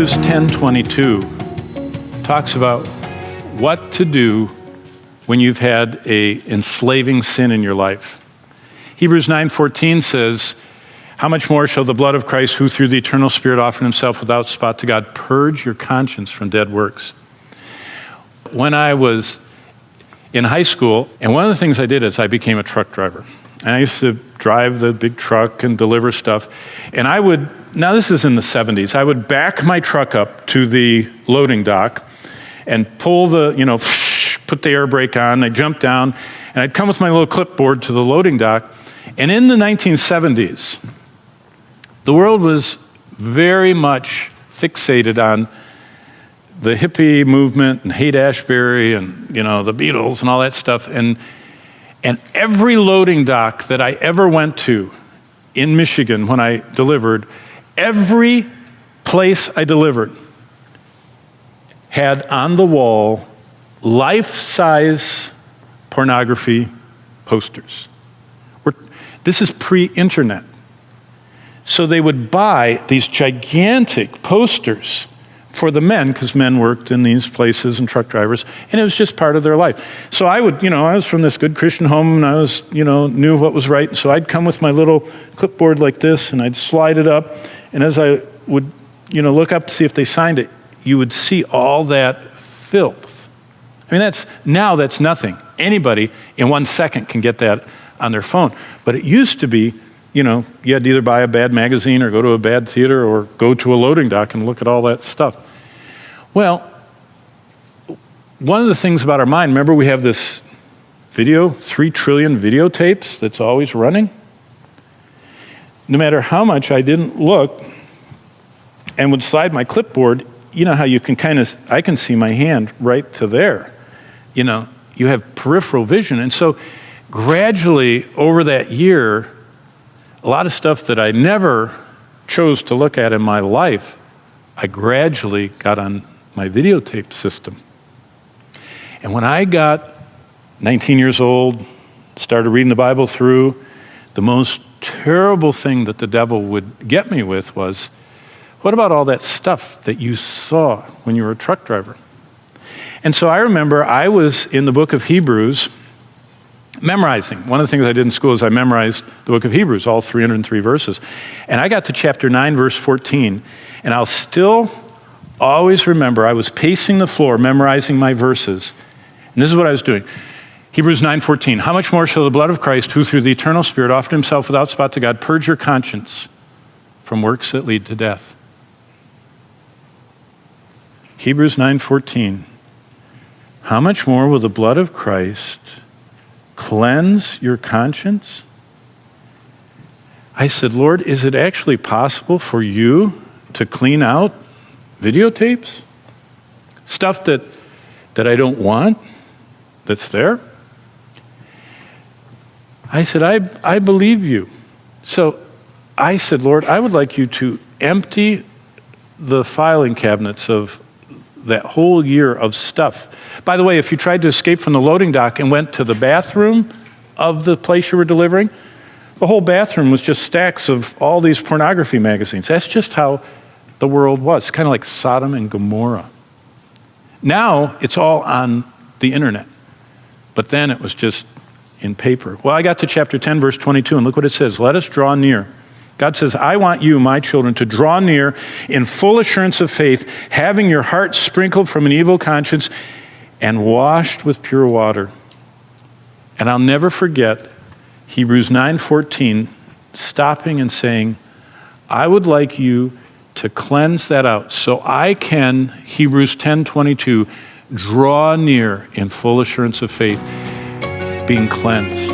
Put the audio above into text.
Hebrews 10:22 talks about what to do when you've had a enslaving sin in your life. Hebrews 9:14 says, how much more shall the blood of Christ, who through the eternal Spirit offered himself without spot to God, purge your conscience from dead works? When I was in high school, and one of the things I did is I became a truck driver. And I used to drive the big truck and deliver stuff. And I would, now this is in the 70s, I would back my truck up to the loading dock and pull the, put the air brake on. I'd jump down, and I'd come with my little clipboard to the loading dock. And in the 1970s, the world was very much fixated on the hippie movement and Haight-Ashbury and, the Beatles and all that stuff. And every loading dock that I ever went to in Michigan when I delivered, every place I delivered had on the wall life-size pornography posters. This is pre-internet. So they would buy these gigantic posters for the men, because men worked in these places and truck drivers, and it was just part of their life. So I would, I was from this good Christian home, and I was, knew what was right. So I'd come with my little clipboard like this, and I'd slide it up, and as I would, look up to see if they signed it, you would see all that filth. I mean, that's nothing. Anybody in 1 second can get that on their phone. But it used to be, you had to either buy a bad magazine or go to a bad theater or go to a loading dock and look at all that stuff. Well, one of the things about our mind, remember we have this 3 trillion videotapes that's always running? No matter how much I didn't look and would slide my clipboard, you know how you can I can see my hand right to there. You have peripheral vision. And so gradually over that year, a lot of stuff that I never chose to look at in my life, I gradually got on my videotape system. And when I got 19 years old, started reading the Bible through, the most terrible thing that the devil would get me with was, what about all that stuff that you saw when you were a truck driver? And so I remember I was in the book of Hebrews memorizing. One of the things I did in school is I memorized the book of Hebrews, all 303 verses. And I got to chapter 9, verse 14, and I'll still always remember I was pacing the floor, memorizing my verses. And this is what I was doing. Hebrews 9:14, how much more shall the blood of Christ, who through the eternal Spirit offered himself without spot to God, purge your conscience from works that lead to death? Hebrews 9:14, how much more will the blood of Christ cleanse your conscience? I said, Lord, is it actually possible for you to clean out videotapes? Stuff that I don't want, that's there? I said, I believe you. So I said, Lord, I would like you to empty the filing cabinets of that whole year of stuff. By the way, if you tried to escape from the loading dock and went to the bathroom of the place you were delivering, the whole bathroom was just stacks of all these pornography magazines. That's just how the world was. It's kind of like Sodom and Gomorrah. Now it's all on the internet, but then it was just in paper. Well, I got to chapter 10, verse 22, and look what it says. Let us draw near. God says, I want you, my children, to draw near in full assurance of faith, having your hearts sprinkled from an evil conscience and washed with pure water. And I'll never forget Hebrews 9:14 stopping and saying, I would like you to cleanse that out so I can, Hebrews 10:22, draw near in full assurance of faith, being cleansed.